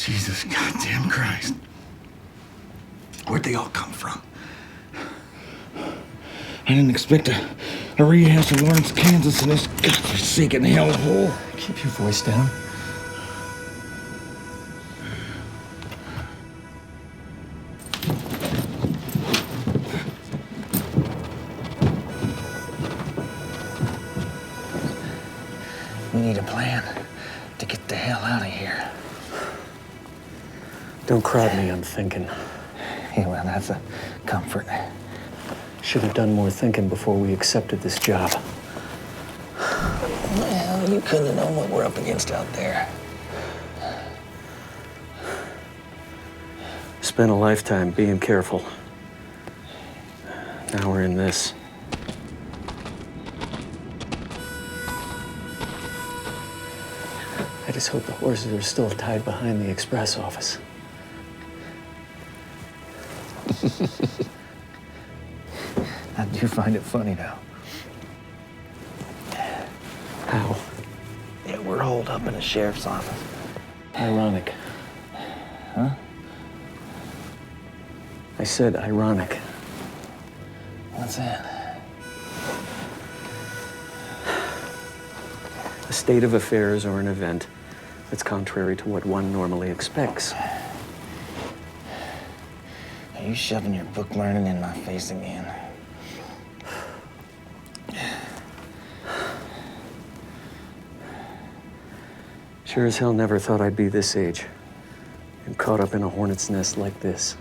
Jesus goddamn Christ. Where'd they all come from? I didn't expect a rehash of Lawrence, Kansas in this godforsaken hellhole. Keep your voice down. We need a plan to get the hell out of here. Don't crowd me, I'm thinking. Yeah, well, that's a comfort. Should have done more thinking before we accepted this job. Well, you couldn't have known what we're up against out there. Spent a lifetime being careful. Now we're in this. I just hope the horses are still tied behind the express office. I do find it funny now. How? Yeah, we're holed up in a sheriff's office. Ironic. Huh? I said ironic. What's that? A state of affairs or an event that's contrary to what one normally expects. Are you shoving your book learning in my face again? Sure as hell never thought I'd be this age and caught up in a hornet's nest like this.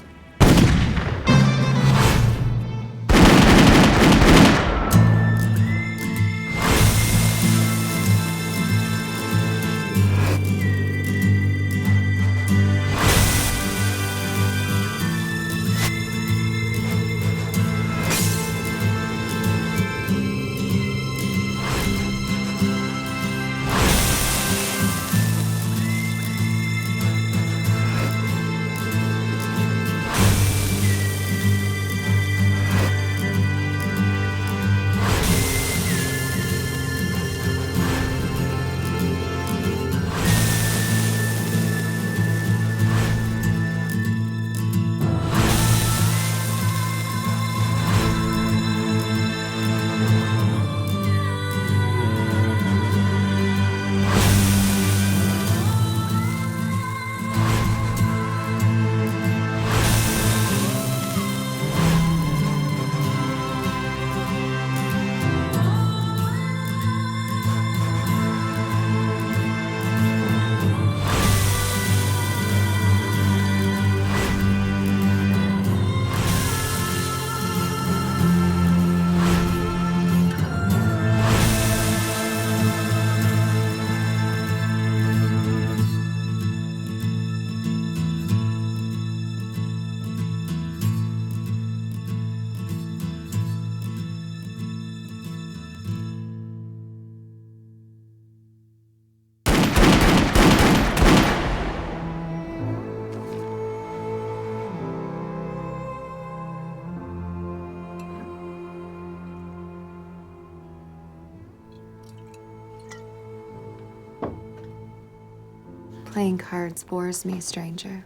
Playing cards bores me, stranger.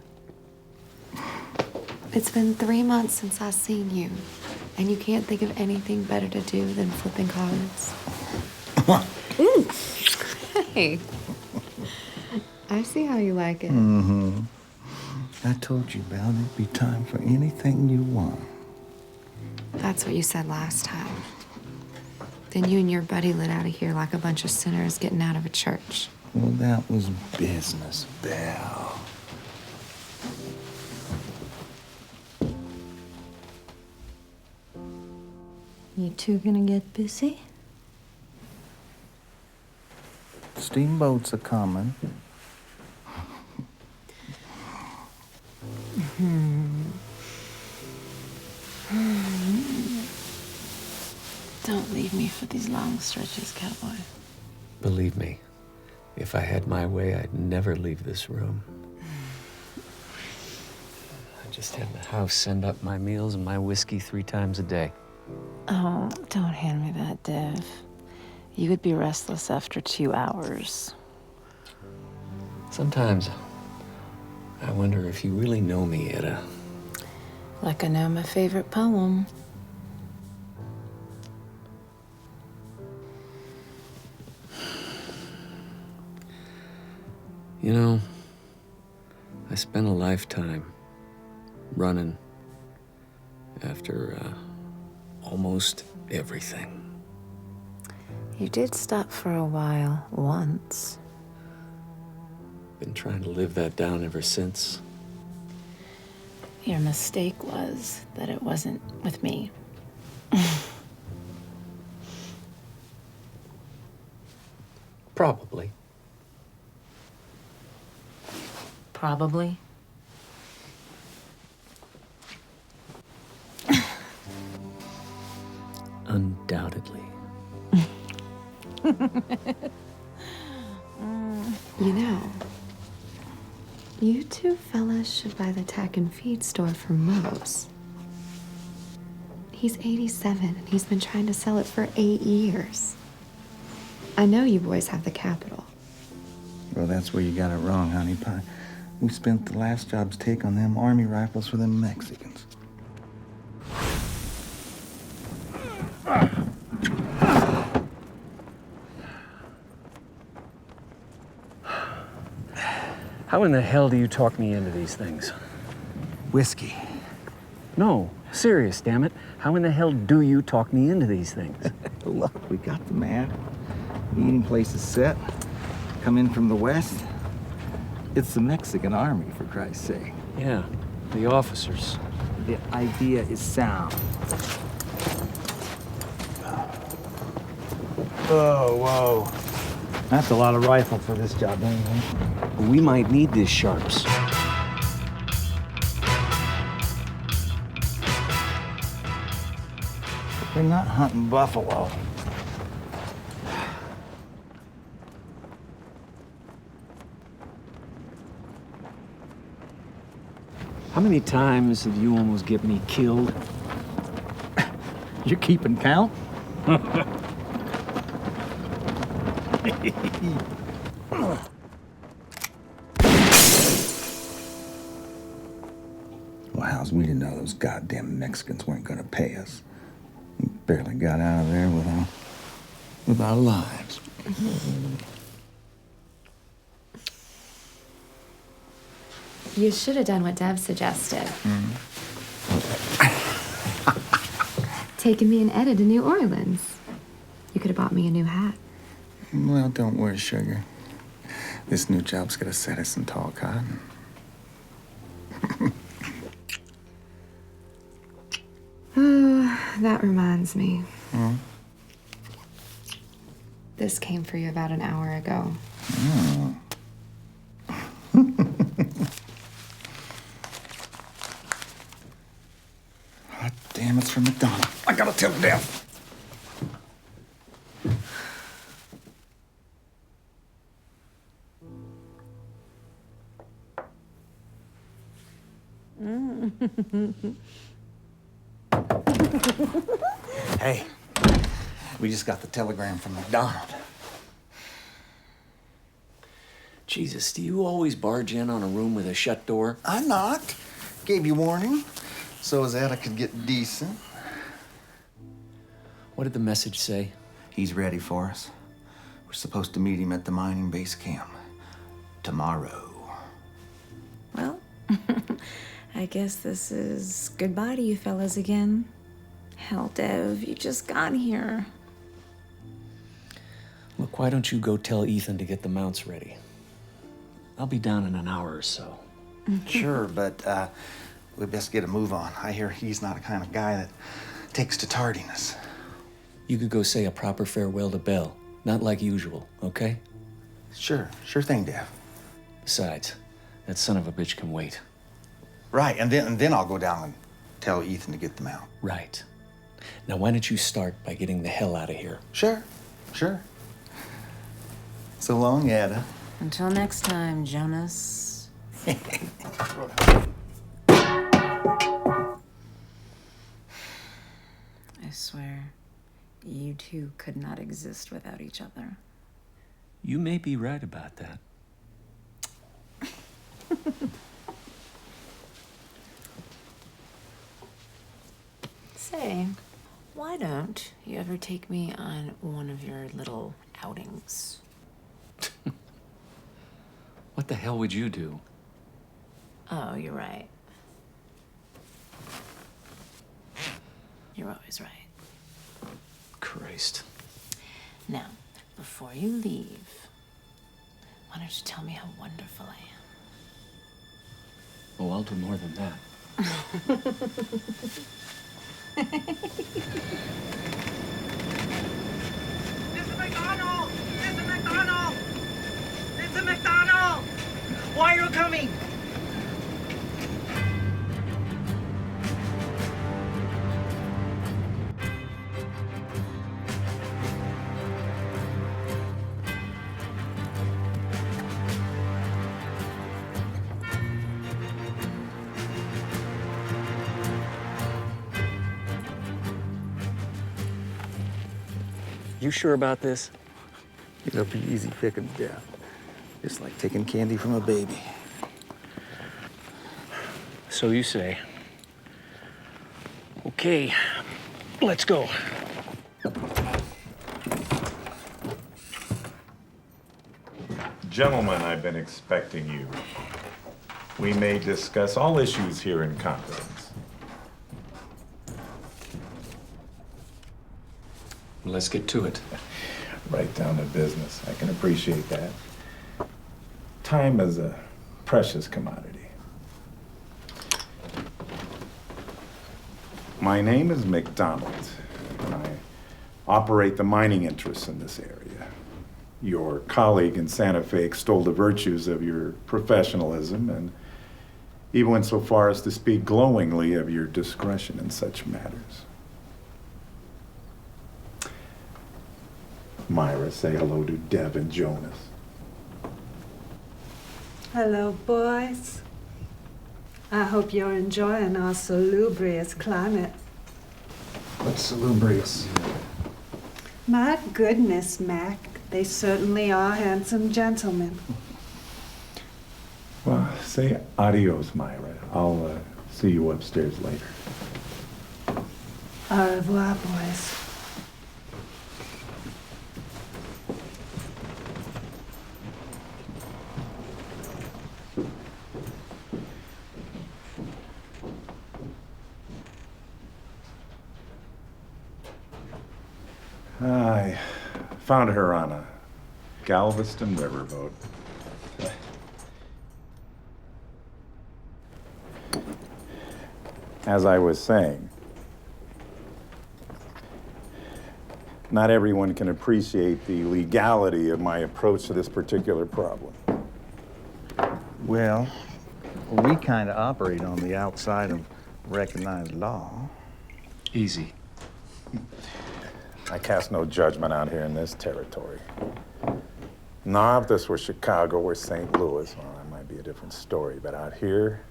It's been 3 months since I've seen you, and you can't think of anything better to do than flipping cards. Hey, I see how you like it. Mm-hmm. I told you, Belle, there'd be time for anything you want. That's what you said last time. Then you and your buddy lit out of here like a bunch of sinners getting out of a church. Well, that was business, Belle. You two gonna get busy? Steamboats are coming. Don't leave me for these long stretches, cowboy. Believe me, if I had my way, I'd never leave this room. I just had the house send up my meals and my whiskey 3 times a day. Oh, don't hand me that, Dev. You would be restless after 2 hours. Sometimes I wonder if you really know me, Etta. Like I know my favorite poem. You know, I spent a lifetime running after almost everything. You did stop for a while, once. Been trying to live that down ever since. Your mistake was that it wasn't with me. Probably. Probably. Undoubtedly. You know, you two fellas should buy the tack and feed store for Moe's. He's 87 and he's been trying to sell it for 8 years. I know you boys have the capital. Well, that's where you got it wrong, honey pie. We spent the last job's take on them army rifles for them Mexicans. How in the hell do you talk me into these things? Whiskey. No, serious, damn it. How in the hell do you talk me into these things? Look, we got the map. The eating place is set. Come in from the west. It's the Mexican army, for Christ's sake. Yeah, the officers. The idea is sound. Oh, whoa. That's a lot of rifle for this job, don't you think? We might need these sharps. We're not hunting buffalo. How many times have you almost get me killed? You're keeping count? Well, how's we to know those goddamn Mexicans weren't gonna pay us? We barely got out of there with our lives. You should have done what Dev suggested. Taking me and Etta to New Orleans. You could have bought me a new hat. Well, don't worry, sugar. This new job's gonna set us in tall cotton. Oh, that reminds me. This came for you about an hour ago. God damn, it's from McDonald. I gotta tell Dev. Hey, we just got the telegram from McDonald. Jesus, do you always barge in on a room with a shut door? I knocked. Gave you warning. So as Etta could get decent. What did the message say? He's ready for us. We're supposed to meet him at the mining base camp tomorrow. Well, I guess this is goodbye to you fellas again. Hell, Dev, you just got here. Look, why don't you go tell Ethan to get the mounts ready? I'll be down in an hour or so. Sure, but we best get a move on. I hear he's not the kind of guy that takes to tardiness. You could go say a proper farewell to Belle. Not like usual, okay? Sure thing, Dev. Besides, that son of a bitch can wait. Right, and then I'll go down and tell Ethan to get them out. Right. Now, why don't you start by getting the hell out of here? Sure. So long, Etta. Until next time, Jonas. I swear, you two could not exist without each other. You may be right about that. Say, why don't you ever take me on one of your little outings? What the hell would you do? Oh, you're right. You're always right. Christ. Now, before you leave, why don't you tell me how wonderful I am? Oh, I'll do more than that. Mr. McDonald! Mr. McDonald! Mr. McDonald! Why are you coming? You sure about this? It'll be easy picking death. Just like taking candy from a baby. So you say. Okay, let's go. Gentlemen, I've been expecting you. We may discuss all issues here in confidence. Let's get to it. Right down to business. I can appreciate that. Time is a precious commodity. My name is McDonald, and I operate the mining interests in this area. Your colleague in Santa Fe extolled the virtues of your professionalism and even went so far as to speak glowingly of your discretion in such matters. Myra, say hello to Deb and Jonas. Hello, boys. I hope you're enjoying our salubrious climate. What's salubrious? My goodness, Mac, they certainly are handsome gentlemen. Well, say adios, Myra. I'll see you upstairs later. Au revoir, boys. I found her on a Galveston riverboat. As I was saying, not everyone can appreciate the legality of my approach to this particular problem. Well, we kind of operate on the outside of recognized law. Easy. I cast no judgment out here in this territory. Now, if this were Chicago or St. Louis, well, that might be a different story. But out here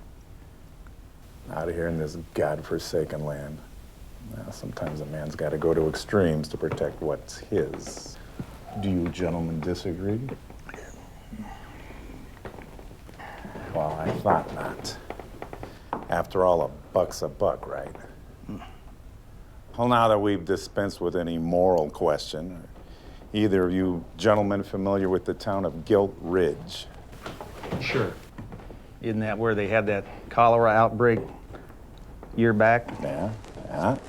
in this godforsaken land, well, sometimes a man's got to go to extremes to protect what's his. Do you gentlemen disagree? Well, I thought not. After all, a buck's a buck, right? Well, now that we've dispensed with any moral question, are either of you gentlemen familiar with the town of Gilt Ridge? Sure. Isn't that where they had that cholera outbreak year back? Yeah,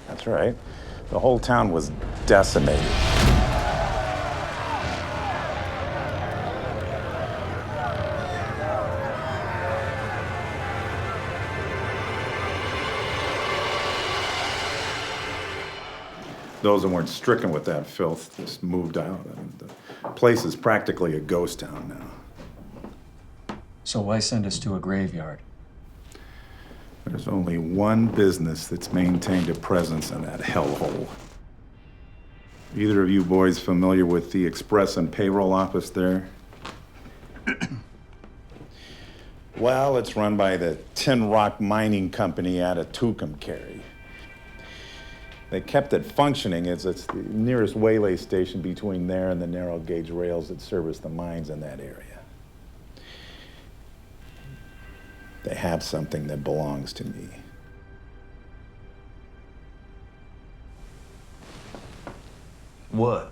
that's right. The whole town was decimated. Those that weren't stricken with that filth just moved out. I mean, the place is practically a ghost town now. So why send us to a graveyard? There's only one business that's maintained a presence in that hellhole. Either of you boys familiar with the express and payroll office there? Well, it's run by the Tin Rock Mining Company out of Tucumcari. They kept it functioning as it's the nearest waylay station between there and the narrow gauge rails that service the mines in that area. They have something that belongs to me. What?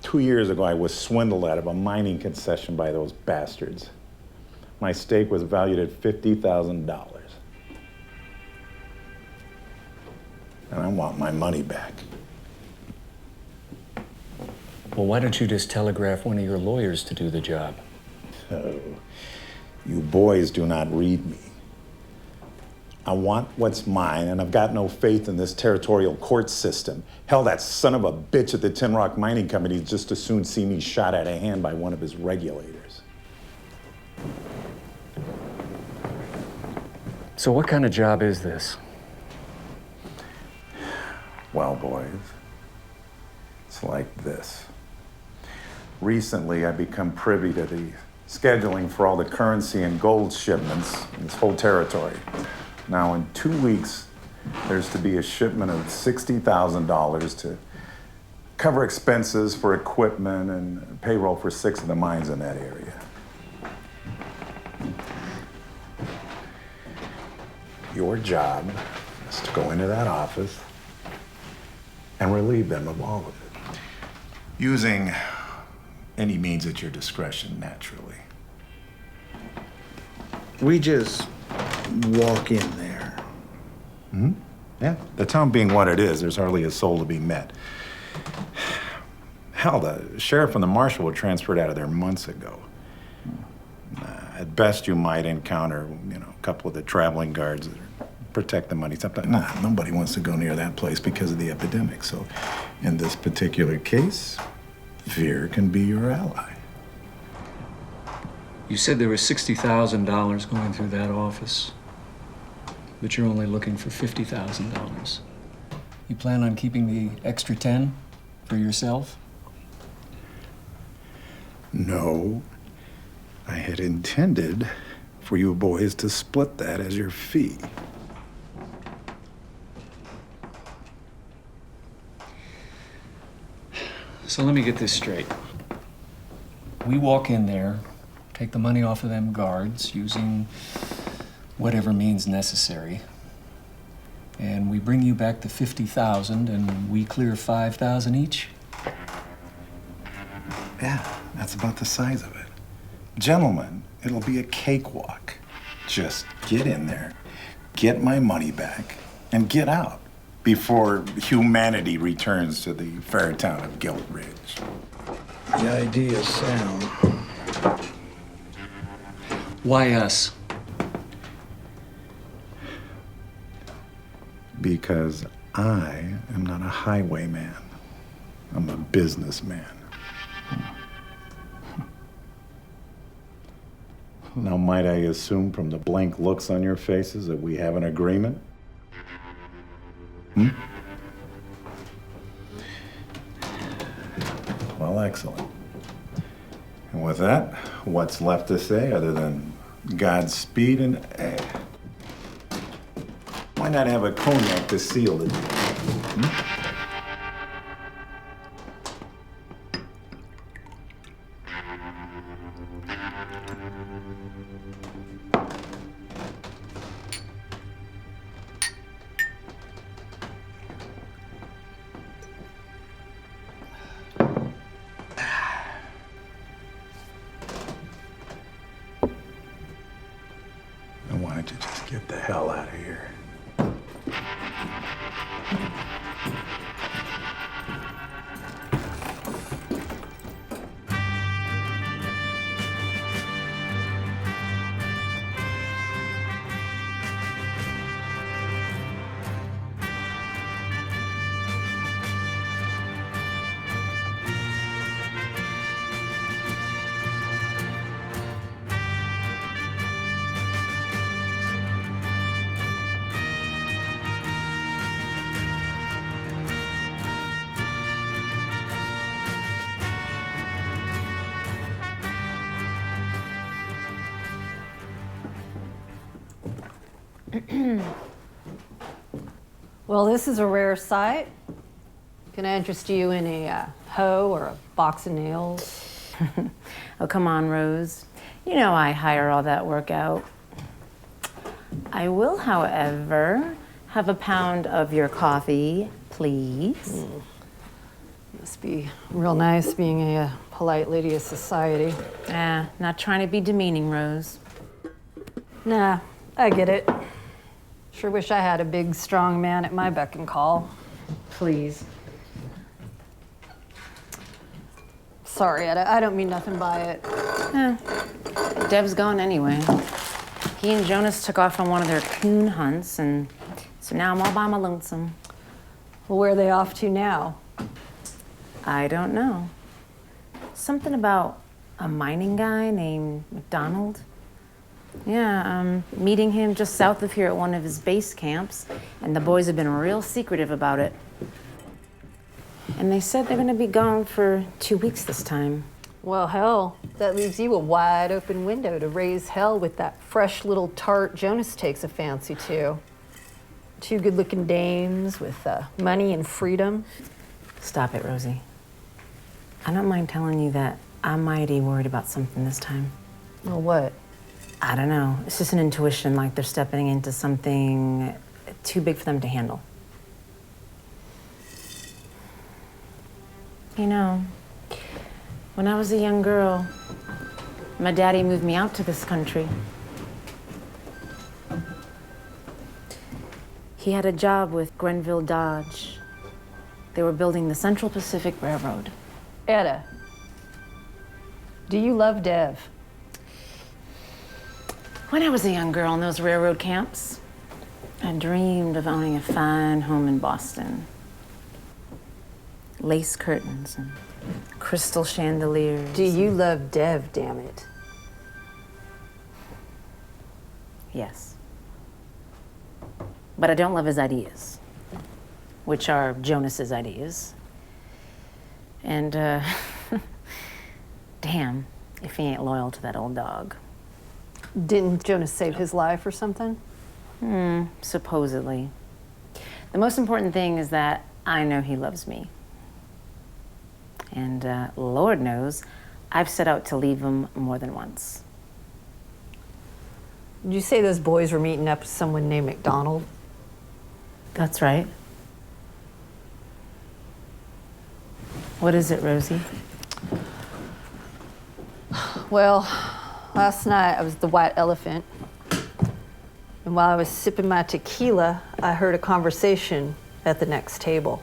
Two years ago, I was swindled out of a mining concession by those bastards. My stake was valued at $50,000. And I want my money back. Well, why don't you just telegraph one of your lawyers to do the job? Oh, you boys do not read me. I want what's mine, and I've got no faith in this territorial court system. Hell, that son of a bitch at the Tin Rock Mining Company just as soon see me shot out of hand by one of his regulators. So what kind of job is this? Well, boys, it's like this. Recently, I've become privy to the scheduling for all the currency and gold shipments in this whole territory. Now, in 2 weeks, there's to be a shipment of $60,000 to cover expenses for equipment and payroll for 6 of the mines in that area. Your job is to go into that office and relieve them of all of it, using any means at your discretion, naturally. We just walk in there. Hmm? Yeah, the town being what it is, there's hardly a soul to be met. Hell, the sheriff and the marshal were transferred out of there months ago. At best, you might encounter, a couple of the traveling guards that protect the money. Sometimes, nobody wants to go near that place because of the epidemic. So, in this particular case, fear can be your ally. You said there was $60,000 going through that office, but you're only looking for $50,000. You plan on keeping the extra 10 for yourself? No, I had intended for you boys to split that as your fee. So let me get this straight. We walk in there, take the money off of them guards using whatever means necessary, and we bring you back the $50,000 and we clear $5,000 each? Yeah, that's about the size of it. Gentlemen, it'll be a cakewalk. Just get in there, get my money back, and get out before humanity returns to the fair town of Gilt Ridge. The idea is sound. Why us? Because I am not a highwayman. I'm a businessman. Now, might I assume from the blank looks on your faces that we have an agreement? Well, excellent. And with that, what's left to say other than Godspeed and why not have a cognac to seal the deal? Why don't you just get the hell out of here? Well, this is a rare sight. Can I interest you in a hoe or a box of nails? Oh, come on, Rose. You know I hire all that work out. I will, however, Have a pound of your coffee, please. Must be real nice being a polite lady of society. Not trying to be demeaning, Rose. Nah, I get it. Sure wish I had a big, strong man at my beck and call. Please. Sorry, Etta, I don't mean nothing by it. Dev's gone anyway. He and Jonas took off on one of their coon hunts, and so now I'm all by my lonesome. Well, where are they off to now? I don't know. Something about a mining guy named McDonald. Yeah, meeting him just south of here at one of his base camps, and the boys have been real secretive about it. And they said they're gonna be gone for 2 weeks this time. Well, hell, that leaves you a wide open window to raise hell with that fresh little tart Jonas takes a fancy to. 2 good-looking dames with money and freedom. Stop it, Rosie. I don't mind telling you that I'm mighty worried about something this time. Well, what? I don't know. It's just an intuition, like they're stepping into something too big for them to handle. You know, when I was a young girl, my daddy moved me out to this country. He had a job with Grenville Dodge. They were building the Central Pacific Railroad. Etta, do you love Dev? When I was a young girl in those railroad camps, I dreamed of owning a fine home in Boston. Lace curtains and crystal chandeliers. Do you love Dev, damn it? Yes. But I don't love his ideas, which are Jonas's ideas. And, damn, if he ain't loyal to that old dog. Didn't Jonas save his life or something? Supposedly. The most important thing is that I know he loves me. And Lord knows, I've set out to leave him more than once. Did you say those boys were meeting up with someone named McDonald? That's right. What is it, Rosie? Well, last night I was at the White Elephant. And while I was sipping my tequila, I heard a conversation at the next table.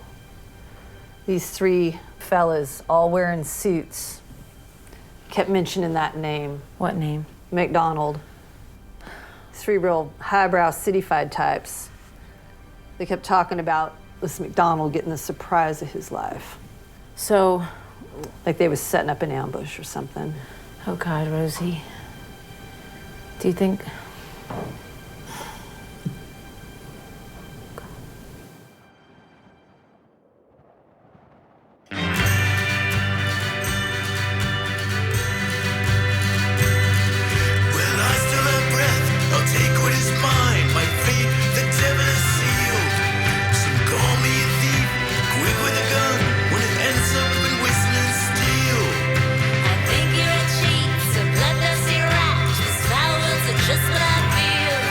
These 3 fellas, all wearing suits, kept mentioning that name. What name? McDonald. 3 real highbrow city-fied types. They kept talking about this McDonald getting the surprise of his life. So, Like they was setting up an ambush or something. oh God, Rosie. Do you think... Just what I feel.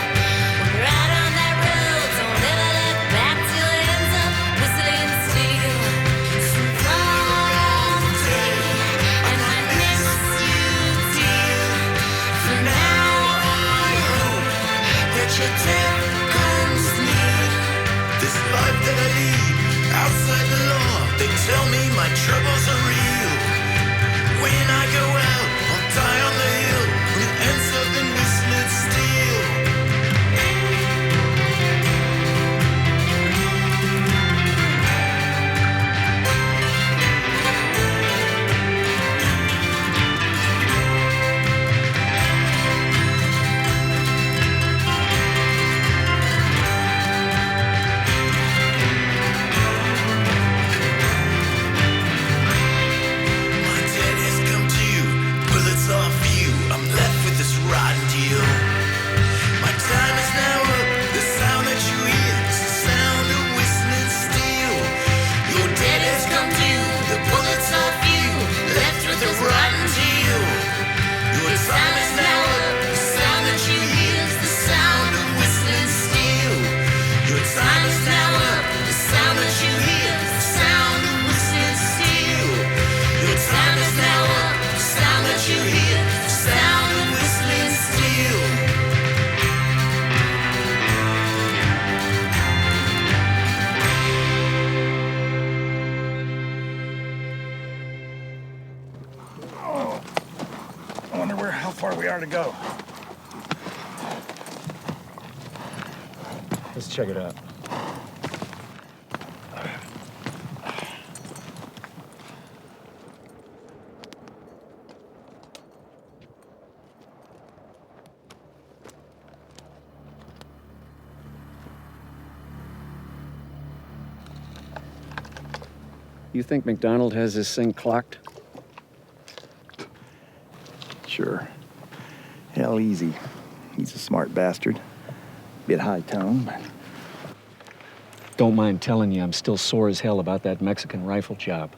how far we are to go. Let's check it out. You think McDonald has this thing clocked? Sure. Hell, easy. He's a smart bastard. Bit high tone, but Don't mind telling you, I'm still sore as hell about that Mexican rifle job.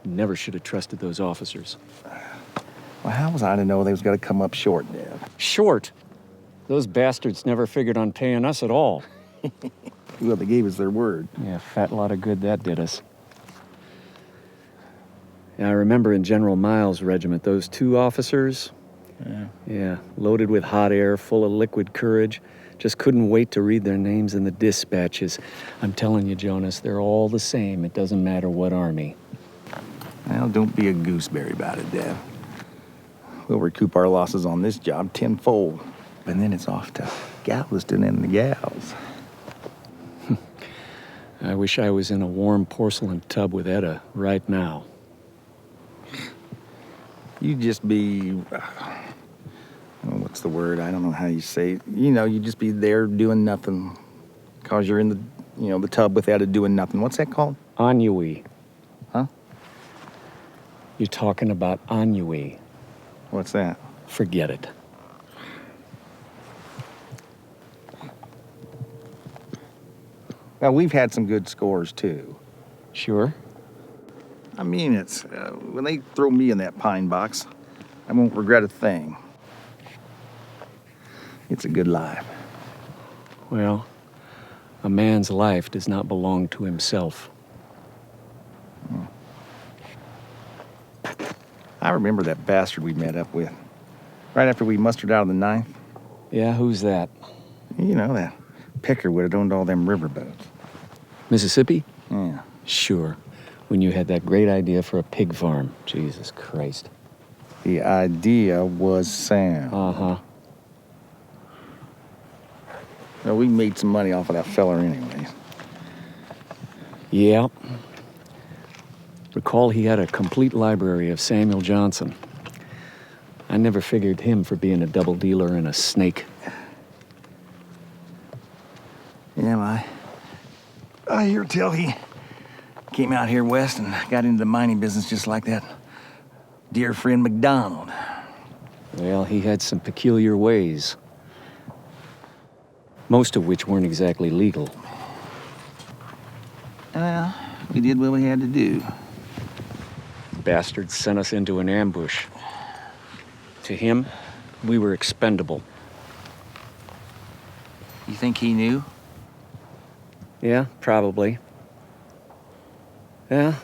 Never should have trusted those officers. well, how was I to know they was gonna come up short, Dad? Short? Those bastards never figured on paying us at all. Well, they gave us their word. Yeah, fat lot of good that did us. Yeah, I remember in General Miles' regiment, those 2 officers, yeah, loaded with hot air, full of liquid courage, just couldn't wait to read their names in the dispatches. I'm telling you, Jonas, they're all the same. It doesn't matter what army. Well, don't be a gooseberry about it, Dad. We'll recoup our losses on this job tenfold. And then it's off to Galveston and the gals. I wish I was in a warm porcelain tub with Etta right now. You just be, what's the word? I don't know how you say it. You know, you just be there doing nothing because you're in the, the tub with Etta doing nothing. What's that called? Ennui. Huh? You're talking about ennui. What's that? Forget it. Well, we've had some good scores, too. Sure? I mean, it's, when they throw me in that pine box, I won't regret a thing. It's a good life. Well, a man's life does not belong to himself. I remember that bastard we met up with, right after we mustered out of the 9th. Yeah, who's that? You know, that picker would have owned all them riverboats. Mississippi? Yeah. Sure. When you had that great idea for a pig farm. Jesus Christ. The idea was sound. Uh-huh. Well, we made some money off of that feller anyways. Yeah. Recall he had a complete library of Samuel Johnson. I never figured him for being a double dealer and a snake. Yeah, I hear tell he came out here west and got into the mining business just like that dear friend McDonald. Well, he had some peculiar ways. Most of which weren't exactly legal. Well, we did what we had to do. Bastards sent us into an ambush. To him, we were expendable. You think he knew? Yeah, probably. Yeah,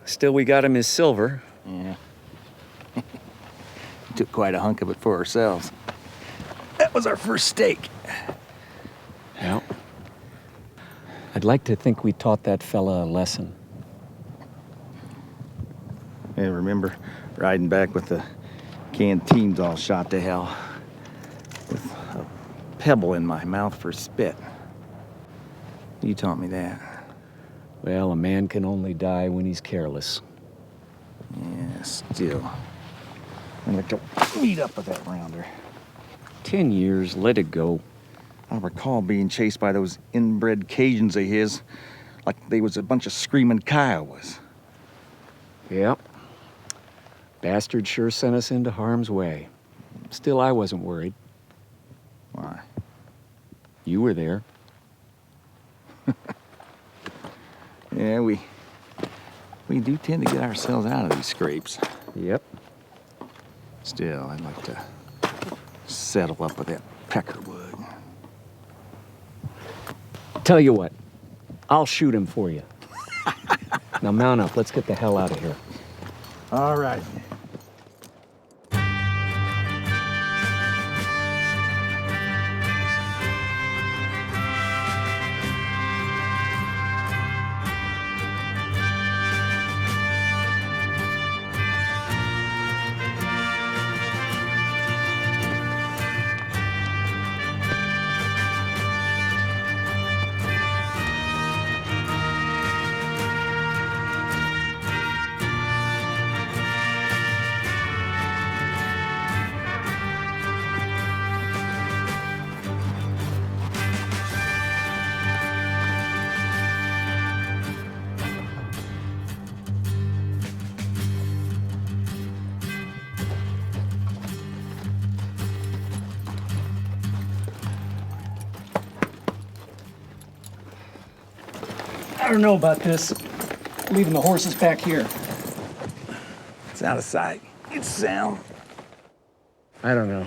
still we got him his silver. Yeah. We took quite a hunk of it for ourselves. That was our first stake. Yeah. I'd like to think we taught that fella a lesson. Yeah, remember riding back with the canteens all shot to hell with a pebble in my mouth for spit. You taught me that. Well, a man can only die when he's careless. Yeah, still. I'd like to meet up with that rounder. 10 years, let it go. I recall being chased by those inbred Cajuns of his like they was a bunch of screaming Kiowas. Yep. Bastard sure sent us into harm's way. Still, I wasn't worried. Why? You were there. Yeah, we do tend to get ourselves out of these scrapes. Yep. Still, I'd like to settle up with that peckerwood. Tell you what, I'll shoot him for you. Now mount up, let's get the hell out of here. All right. don't know about this. Leaving the horses back here. It's out of sight. It's sound. I don't know.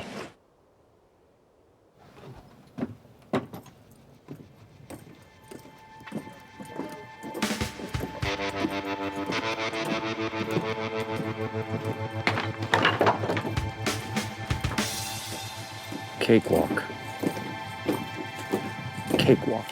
Cakewalk. Cakewalk.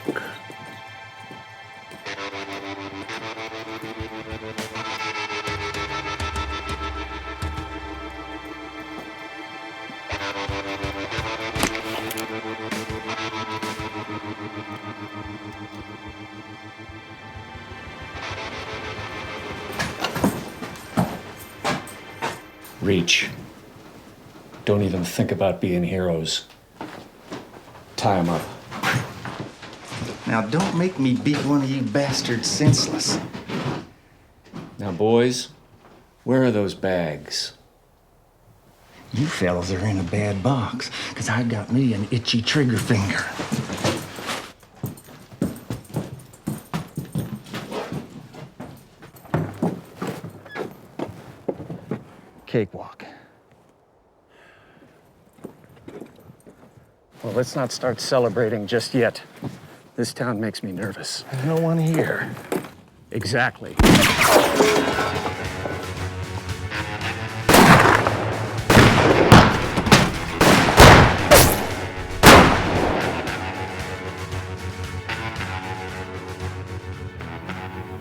Reach. Don't even think about being heroes. Tie 'em up. Now, don't make me beat one of you bastards senseless. Now, boys, where are those bags? You fellas are in a bad box, because I got me an itchy trigger finger. Cakewalk. Well, let's not start celebrating just yet. This town makes me nervous. There's no one here. Exactly.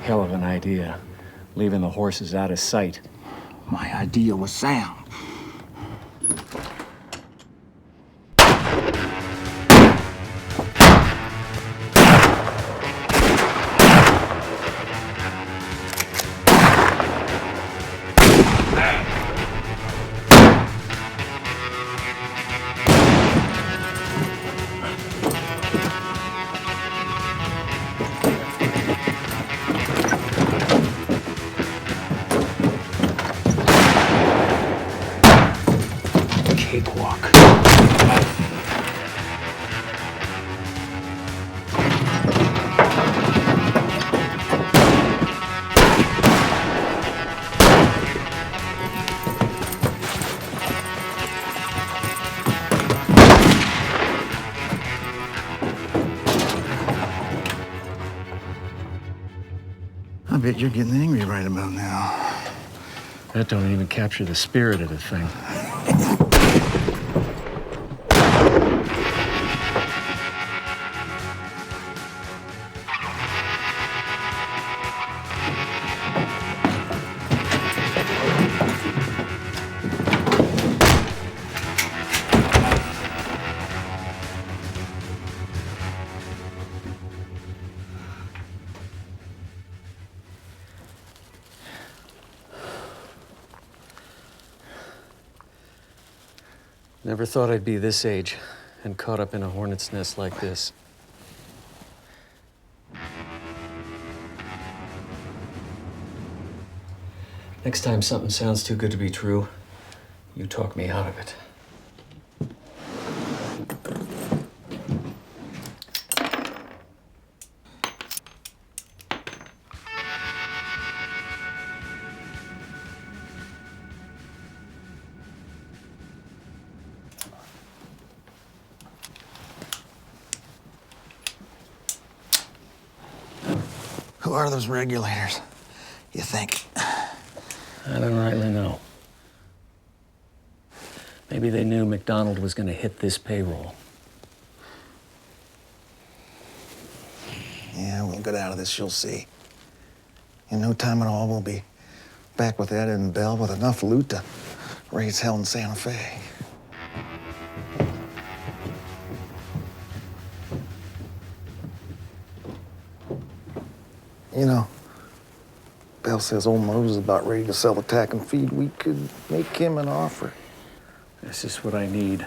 Hell of an idea, leaving the horses out of sight. My idea was sound. Cakewalk. I bet you're getting angry right about now. That don't even capture the spirit of the thing. Never thought I'd be this age and caught up in a hornet's nest like this. Next time something sounds too good to be true, you talk me out of it. Who are those regulators, you think? I don't rightly know. Maybe they knew McDonald was going to hit this payroll. Yeah, we'll get out of this, you'll see. In no time at all, we'll be back with Ed and Bell with enough loot to raise hell in Santa Fe. You know, Bell says old Mose is about ready to sell the tack and feed. We could make him an offer. This is what I need.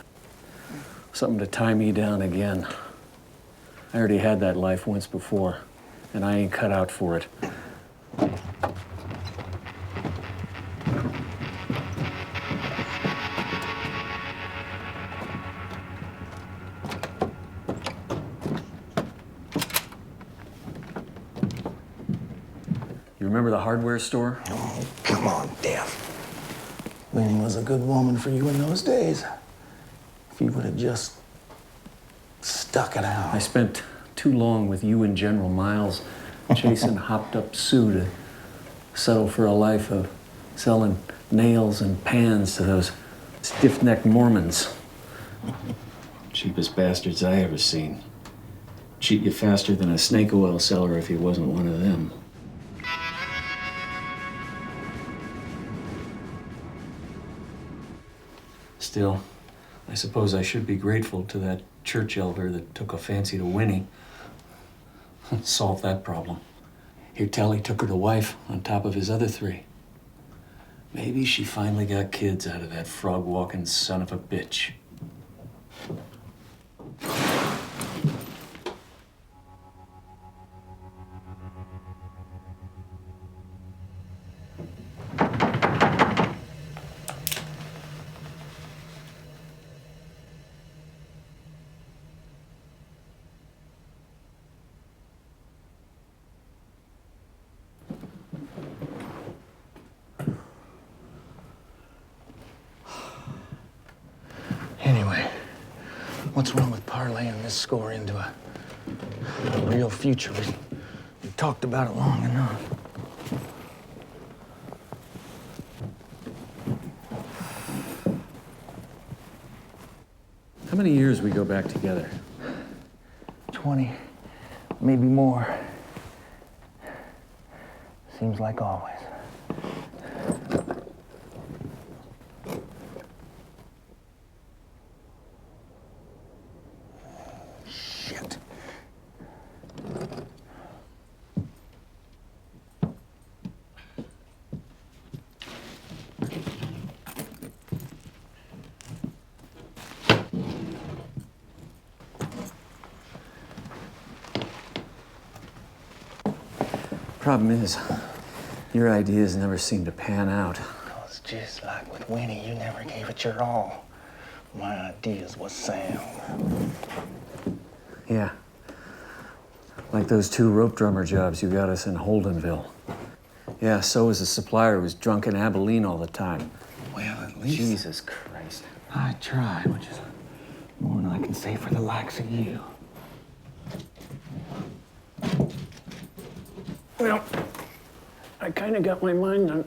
Something to tie me down again. I already had that life once before, and I ain't cut out for it. Remember the hardware store? Oh, come on, Dev. Winnie was a good woman for you in those days. If you would have just stuck it out. I spent too long with you and General Miles chasing hopped-up Sue to settle for a life of selling nails and pans to those stiff-necked Mormons. Cheapest bastards I ever seen. Cheat you faster than a snake oil seller if he wasn't one of them. Still, I suppose I should be grateful to that church elder that took a fancy to Winnie. Solved that problem. He'd tell he took her to wife on top of his other 3. Maybe she finally got kids out of that frog-walking son of a bitch. Anyway, what's wrong with parlaying this score into a real future? We talked about it long enough. How many years we go back together? 20, maybe more. Seems like always. Shit. Problem is, your ideas never seem to pan out. It's just like with Winnie, you never gave it your all. My ideas was sound. Yeah. Like those 2 rope drummer jobs you got us in Holdenville. Yeah, so was the supplier who was drunk in Abilene all the time. Well, at least Jesus Christ. I tried, which is more than I can say for the likes of you. Well, I kind of got my mind on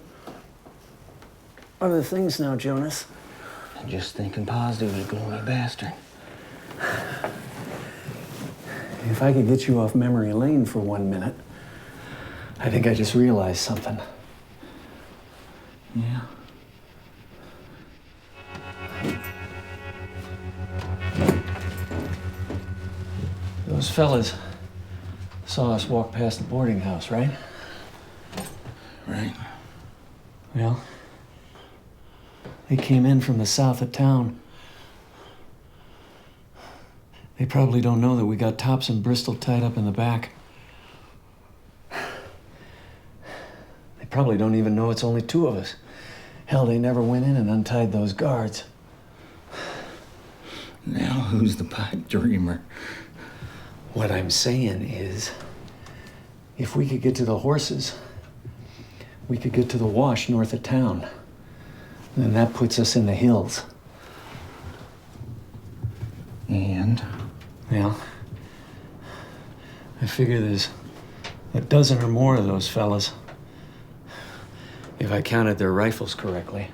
other things now, Jonas. And just thinking positive, you gloomy bastard. If I could get you off memory lane for 1 minute, I think I just realized something. Yeah. Those fellas saw us walk past the boarding house, right? Right. Well, they came in from the south of town. They probably don't know that we got Tops and Bristol tied up in the back. They probably don't even know it's only 2 of us. Hell, they never went in and untied those guards. Now who's the pipe dreamer? What I'm saying is, if we could get to the horses, we could get to the wash north of town. Then that puts us in the hills. And? Well, I figure there's a dozen or more of those fellas, if I counted their rifles correctly.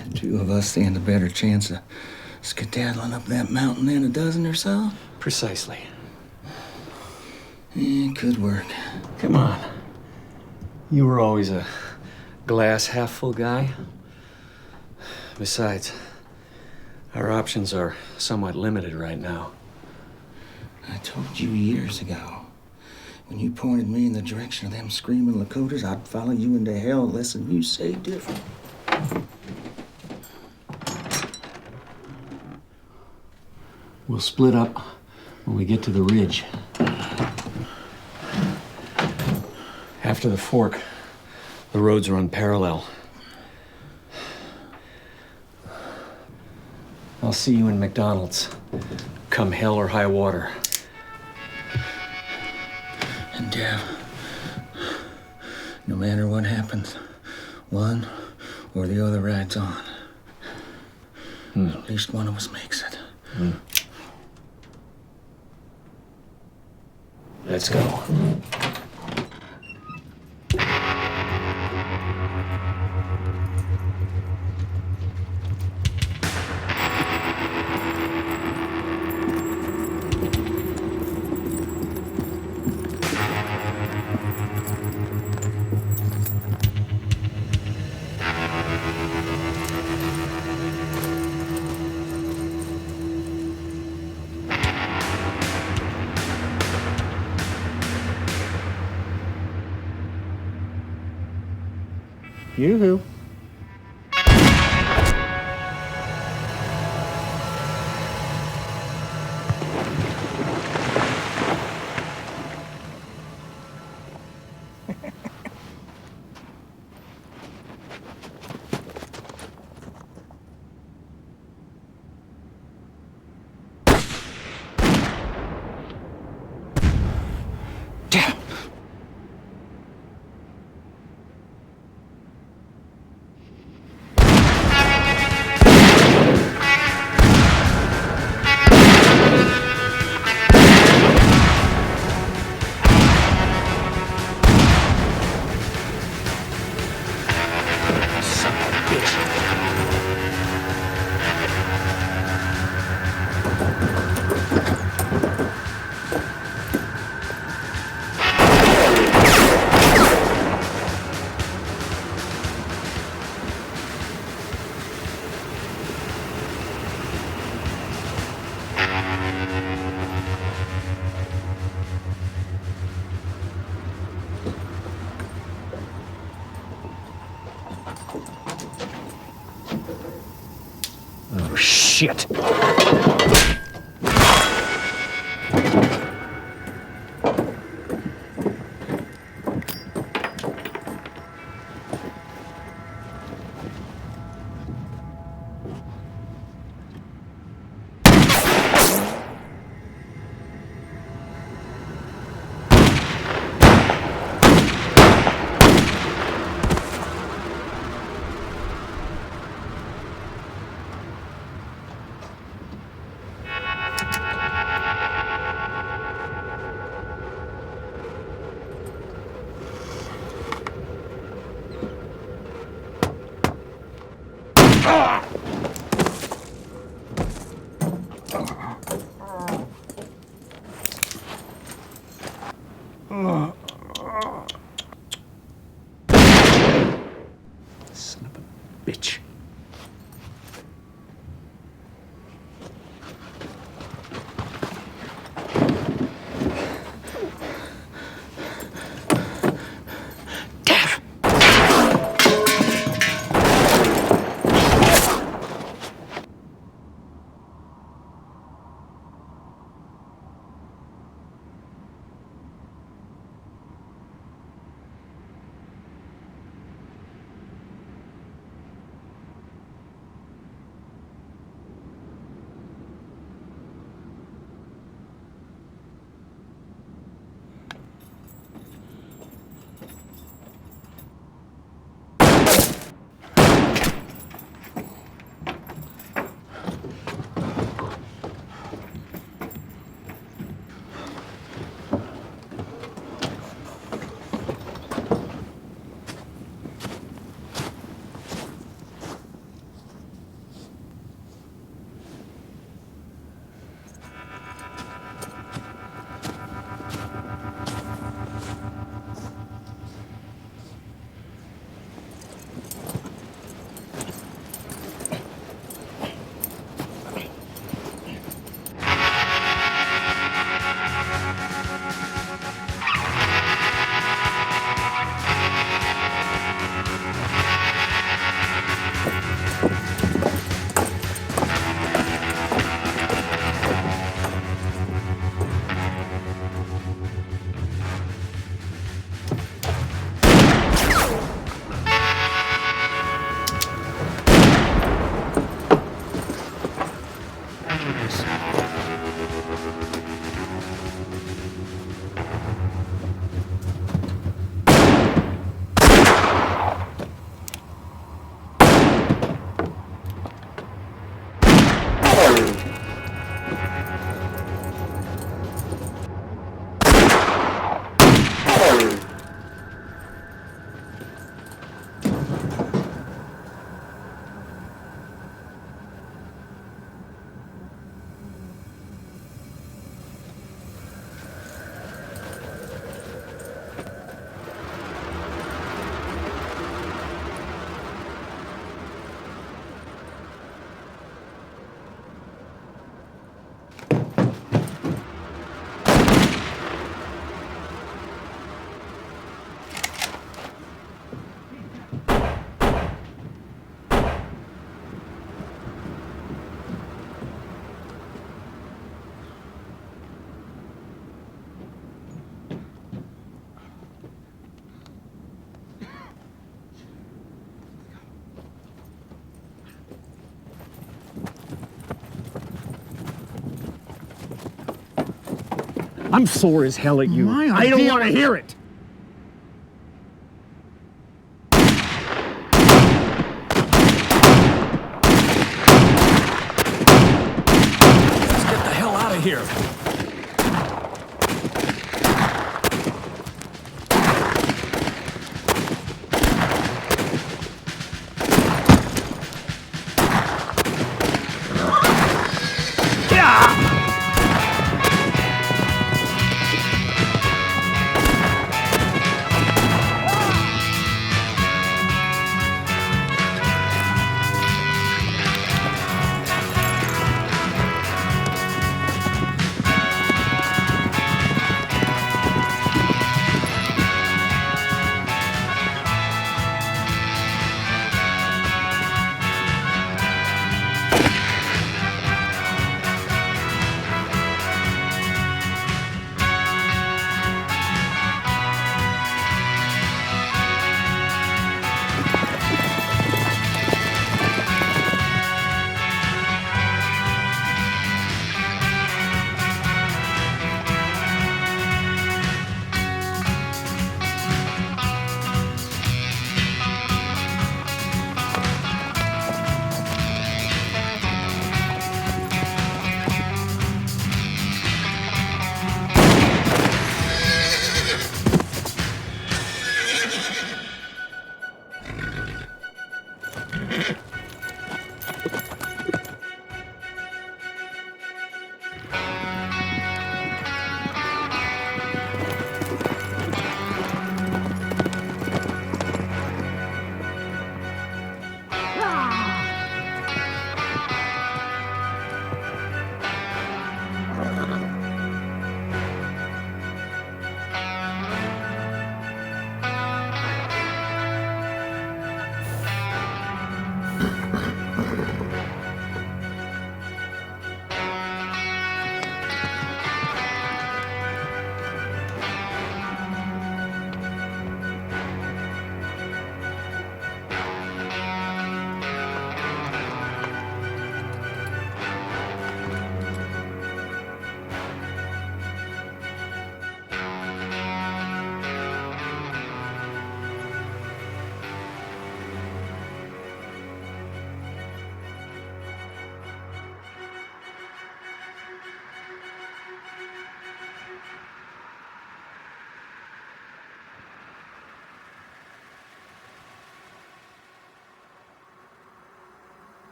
And 2 of us stand a better chance of skedaddling up that mountain than a dozen or so? Precisely. Could work. Come on. You were always a glass half full guy. Besides, our options are somewhat limited right now. I told you years ago, when you pointed me in the direction of them screaming Lakotas, I'd follow you into hell unless you say different. We'll split up when we get to the ridge. After the fork, the roads run parallel. I'll see you in McDonald's, come hell or high water. And Dev, matter what happens, one or the other rides on. At least one of us makes it. Let's go. Yoo-hoo. Oh, shit. Son of a bitch. I'm sore as hell at you. I don't want to hear it. Let's get the hell out of here.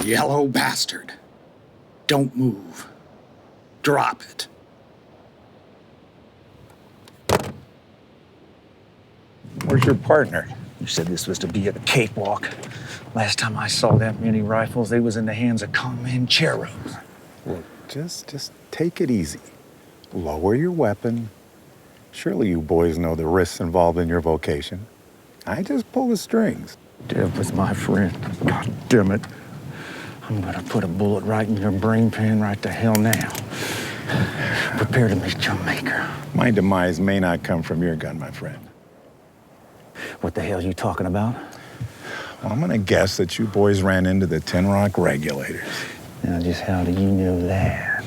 Yellow bastard. Don't move. Drop it. Where's your partner? You said this was to be a cakewalk. Last time I saw that many rifles, they was in the hands of Comancheros. Look, just take it easy. Lower your weapon. Surely you boys know the risks involved in your vocation. I just pull the strings. Dev was my friend. God damn it. I'm gonna put a bullet right in your brain pan right the hell now. Prepare to meet your maker. My demise may not come from your gun, my friend. What the hell are you talking about? Well, I'm gonna guess that you boys ran into the Tin Rock regulators. Now, just how do you know that?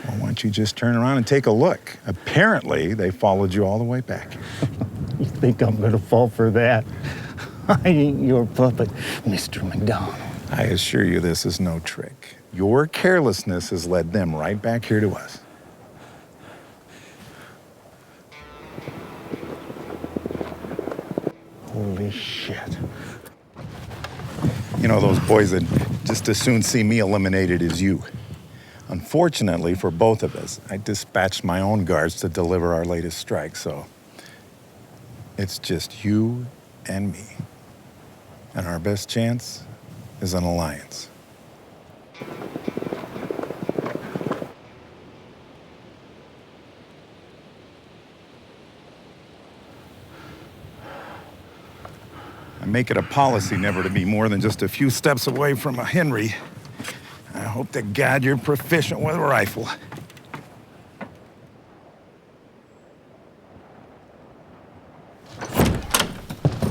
Well, why don't you just turn around and take a look? Apparently, they followed you all the way back here. You think I'm gonna fall for that? I ain't your puppet, Mr. McDonald. I assure you this is no trick. Your carelessness has led them right back here to us. Holy shit. You know, those boys would just as soon see me eliminated as you. Unfortunately for both of us, I dispatched my own guards to deliver our latest strike, so it's just you and me. And our best chance is an alliance. I make it a policy never to be more than just a few steps away from a Henry. I Hope to God you're proficient with a rifle.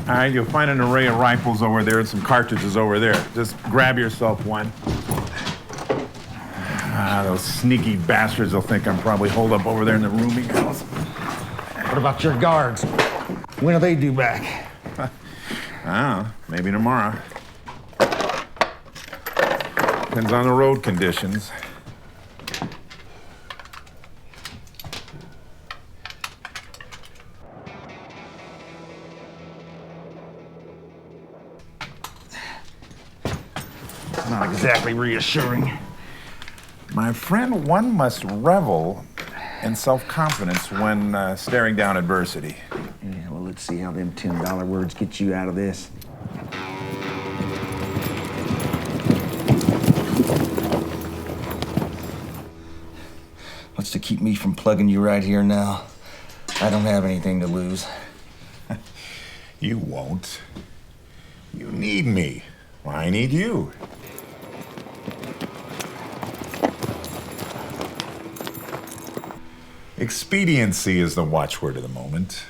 All right, you'll find an array of rifles over there and some cartridges over there. Just grab yourself one. Those sneaky bastards will think I'm probably holed up over there in the rooming house. What about your guards? When are they due back? I don't know, maybe tomorrow. Depends on the road conditions. Not exactly reassuring. My friend, one must revel in self-confidence when staring down adversity. Yeah, well, let's see how them $10 words get you out of this. What's to keep me from plugging you right here now? I don't have anything to lose. You won't. You need me. Well, I need you. Expediency is the watchword of the moment.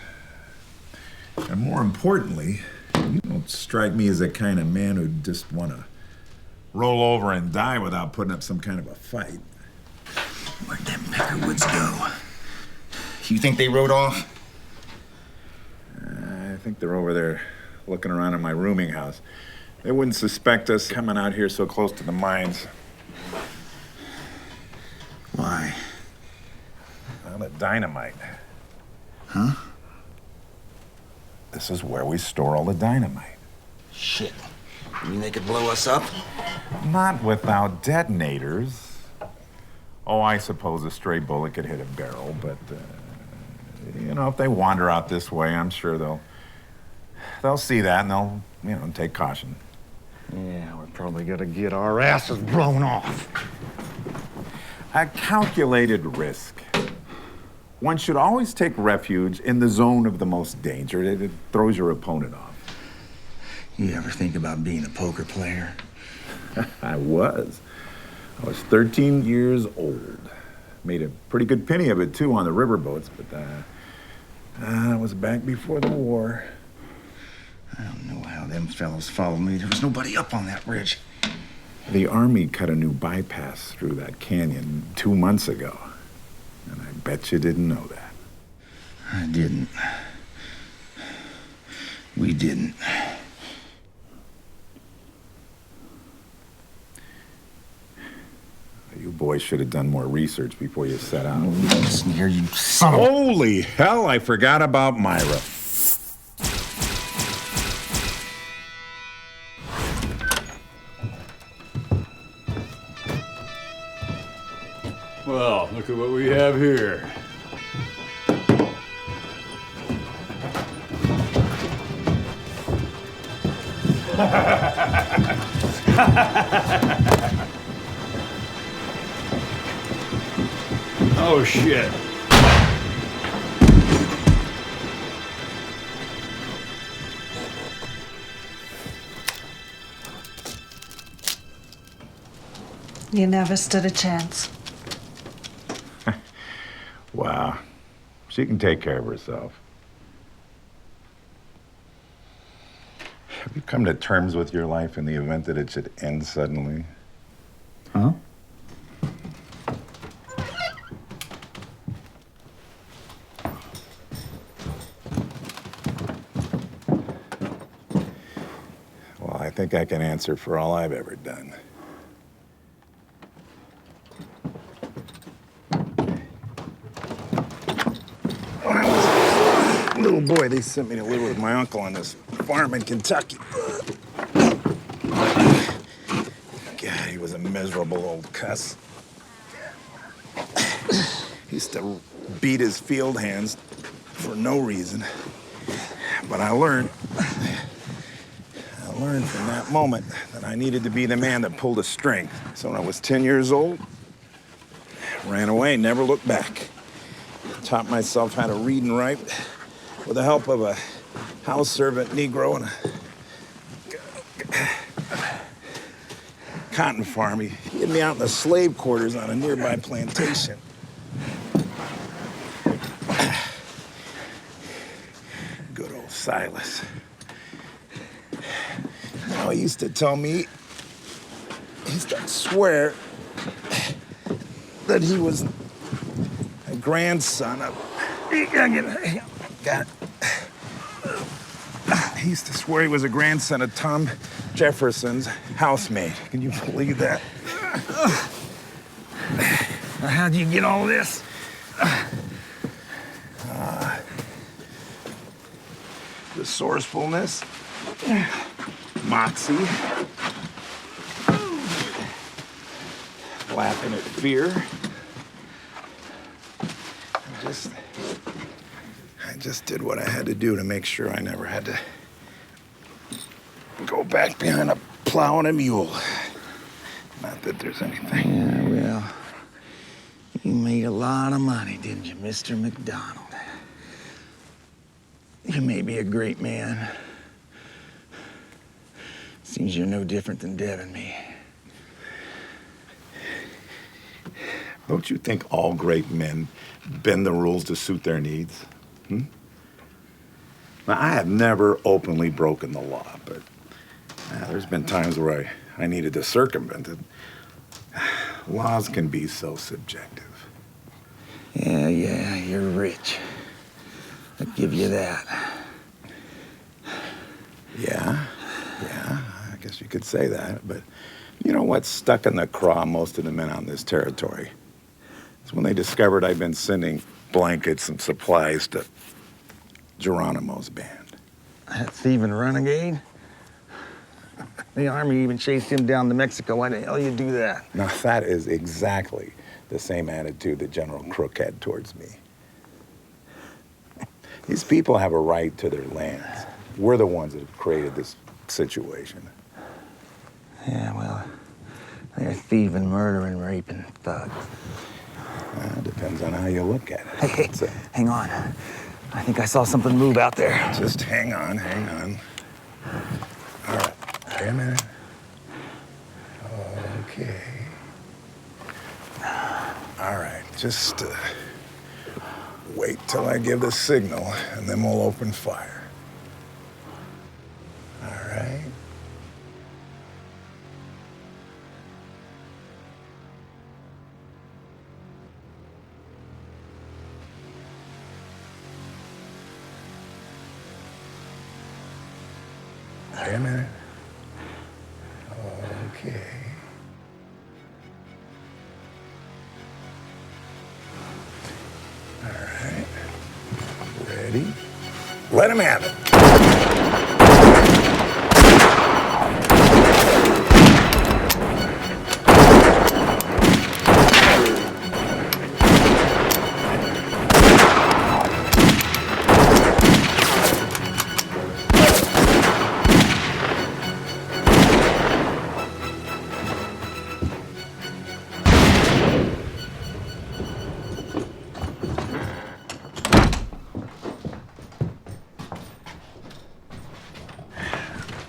And more importantly, you don't strike me as the kind of man who'd just want to roll over and die without putting up some kind of a fight. Where'd them Peckerwoods go? You think they rode off? I think they're over there looking around in my rooming house. They wouldn't suspect us coming out here so close to the mines. Why? Well, the dynamite. Huh? This is where we store all the dynamite. Shit. You mean they could blow us up? Not without detonators. Oh, I suppose a stray bullet could hit a barrel, but, you know, if they wander out this way, I'm sure they'll see that and they'll, take caution. Yeah, we're probably gonna get our asses blown off. A calculated risk. One should always take refuge in the zone of the most danger. It throws your opponent off. You ever think about being a poker player? I was 13 years old. Made a pretty good penny of it, too, on the riverboats, but that was back before the war. I don't know how them fellows followed me. There was nobody up on that bridge. The Army cut a new bypass through that canyon 2 months ago. And I bet you didn't know that. I didn't. We didn't. You boys should have done more research before you set out. Listen here, you son of... Holy hell, I forgot about Myra. Well, look at what we have here. Oh, shit. You never stood a chance. Wow. She can take care of herself. Have you come to terms with your life in the event that it should end suddenly? Huh? Well, I think I can answer for all I've ever done. When I was a little boy, they sent me to live with my uncle on this farm in Kentucky. God, he was a miserable old cuss. He used to beat his field hands for no reason. But I learned from that moment that I needed to be the man that pulled a string. So when I was 10 years old, I ran away, never looked back. Taught myself how to read and write with the help of a house servant Negro and a cotton farm. He hid me out in the slave quarters on a nearby plantation. Good old Silas. You know, he used to tell me, he used to swear that he was a grandson of... God. He used to swear he was a grandson of Tom Jefferson's housemaid. Can you believe that? How'd you get all this? Resourcefulness, moxie, laughing at fear. I just did what I had to do to make sure I never had to go back behind a plow and a mule. Not that there's anything. Yeah, well, you made a lot of money, didn't you, Mr. McDonald? You may be a great man. Seems you're no different than Dev and me. Don't you think all great men bend the rules to suit their needs? Now, I have never openly broken the law, but there's been times where I needed to circumvent it. Laws can be so subjective. Yeah, you're rich. I'll give you that. Yeah, I guess you could say that, but you know what's stuck in the craw of most of the men on this territory? It's when they discovered I'd been sending blankets and supplies to Geronimo's band. That thieving renegade? The army even chased him down to Mexico. Why the hell you do that? Now, that is exactly the same attitude that General Crook had towards me. These people have a right to their lands. We're the ones that have created this situation. Yeah, well, they're thieving, murdering, raping thugs. Depends on how you look at it. Hey, hang on. I think I saw something move out there. Just hang on. All right, wait a minute. Okay. All right, just wait till I give the signal, and then we'll open fire. All right? Wait a minute. Okay. All right. Ready? Let him have it.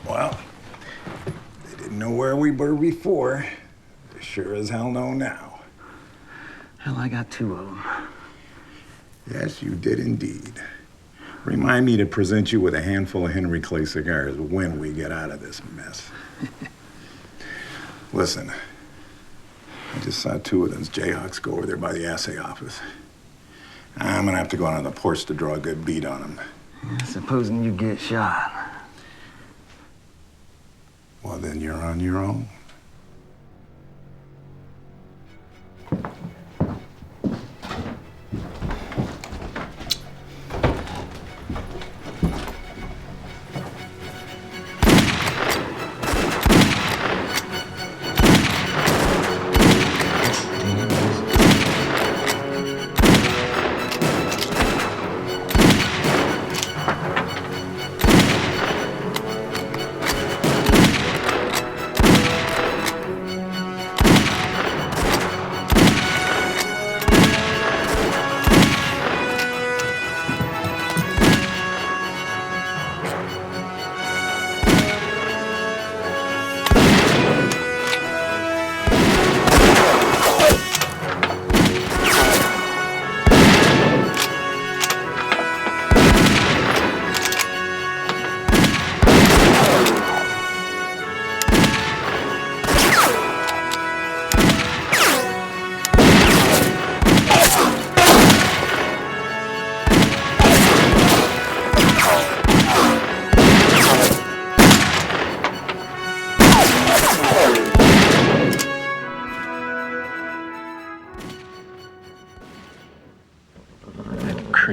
Well, they didn't know where we were before. They sure as hell know now. Hell, I got two of them. Yes, you did indeed. Remind me to present you with a handful of Henry Clay cigars when we get out of this mess. Listen, I just saw two of those Jayhawks go over there by the assay office. I'm gonna have to go out on the porch to draw a good bead on them. Yeah, supposing you get shot. Well, then you're on your own.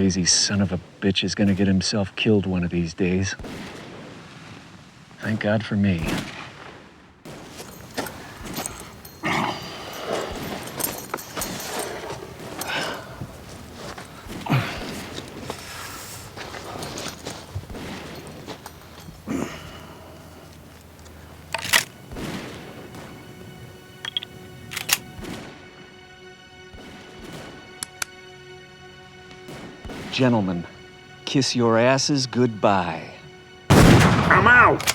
lazy son of a bitch is gonna get himself killed one of these days. Thank God for me. Gentlemen, kiss your asses goodbye. I'm out!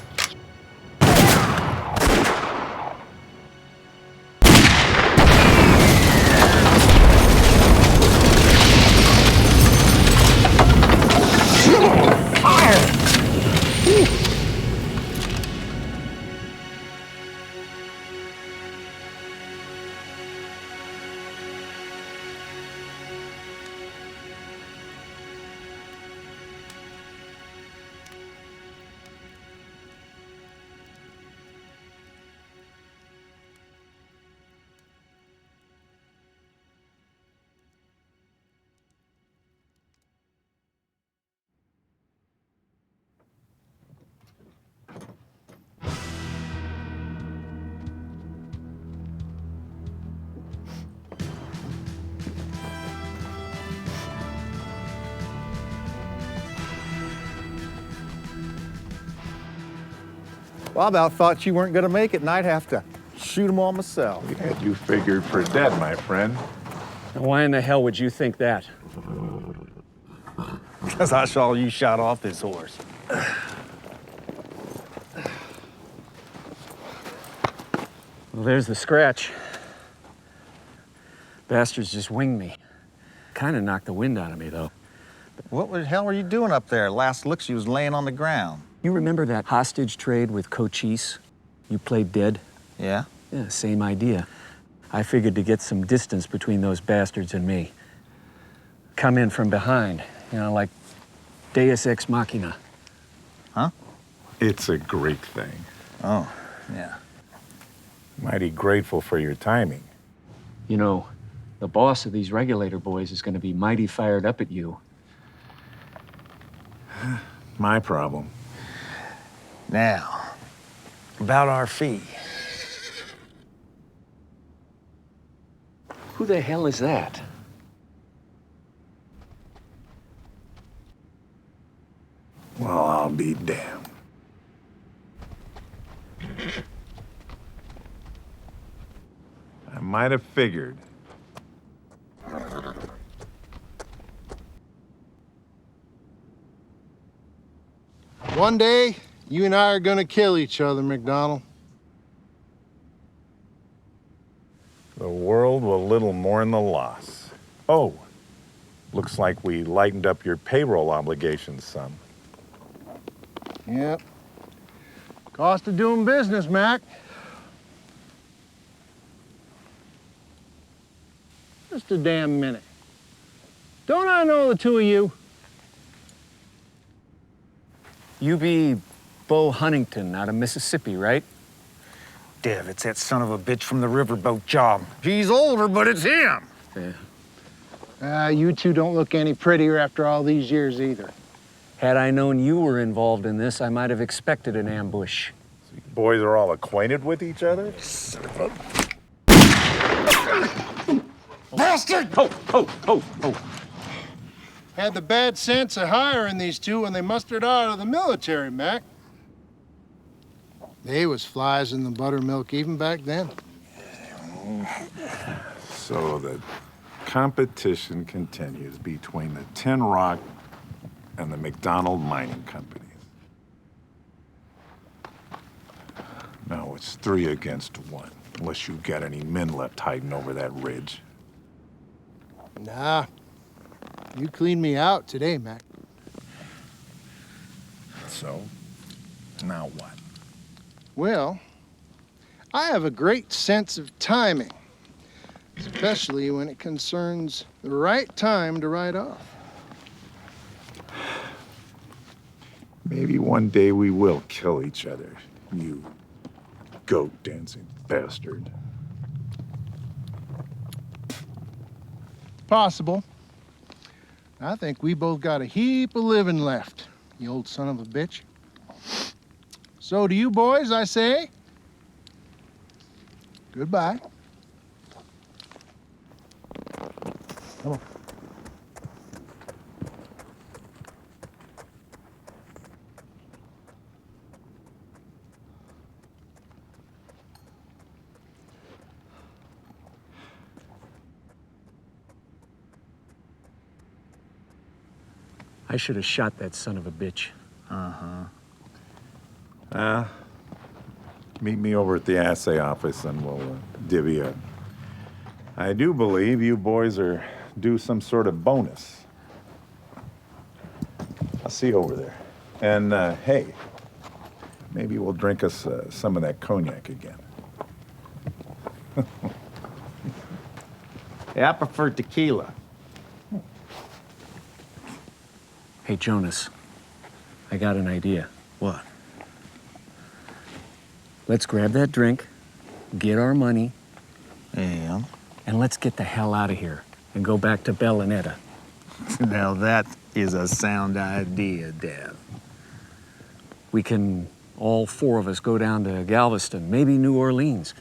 Well, I about thought you weren't gonna make it and I'd have to shoot them all myself. We had you figured for dead, my friend. Why in the hell would you think that? Because I saw you shot off this horse. Well, there's the scratch. Bastards just winged me. Kind of knocked the wind out of me, though. What the hell were you doing up there? Last look, she was laying on the ground. You remember that hostage trade with Cochise? You played dead? Yeah? Yeah, same idea. I figured to get some distance between those bastards and me. Come in from behind, you know, like Deus Ex Machina. Huh? It's a Greek thing. Oh, yeah. Mighty grateful for your timing. You know, the boss of these regulator boys is gonna be mighty fired up at you. My problem. Now, about our fee. Who the hell is that? Well, I'll be damned. I might have figured. One day, you and I are gonna kill each other, McDonald. The world will little mourn the loss. Oh, looks like we lightened up your payroll obligations some. Yep. Cost of doing business, Mac. Just a damn minute. Don't I know the two of you? You be Bo Huntington out of Mississippi, right? Dev, it's that son of a bitch from the riverboat job. He's older, but it's him. Yeah. You two don't look any prettier after all these years either. Had I known you were involved in this, I might have expected an ambush. So you boys are all acquainted with each other? Son of a... Bastard! Oh. Had the bad sense of hiring these two when they mustered out of the military, Mac. They was flies in the buttermilk even back then. So the competition continues between the Tin Rock and the McDonald Mining Companies. Now it's 3 against 1, unless you got any men left hiding over that ridge. Nah. You cleaned me out today, Mac. So, now what? Well, I have a great sense of timing, especially when it concerns the right time to ride off. Maybe one day we will kill each other, you goat-dancing bastard. Possible. I think we both got a heap of living left, you old son of a bitch. So to you boys, I say, goodbye. Come on. I should have shot that son of a bitch. Meet me over at the assay office and we'll divvy up. I do believe you boys are due some sort of bonus. I'll see you over there. And hey, maybe we'll drink us some of that cognac again. Yeah, I prefer tequila. Hey, Jonas, I got an idea. What? Let's grab that drink, get our money, Yeah. and let's get the hell out of here and go back to Bell and Etta. Now that is a sound idea, Dev. We can, all four of us, go down to Galveston, maybe New Orleans.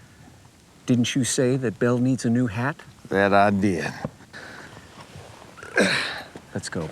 Didn't you say that Bell needs a new hat? That I did. Let's go.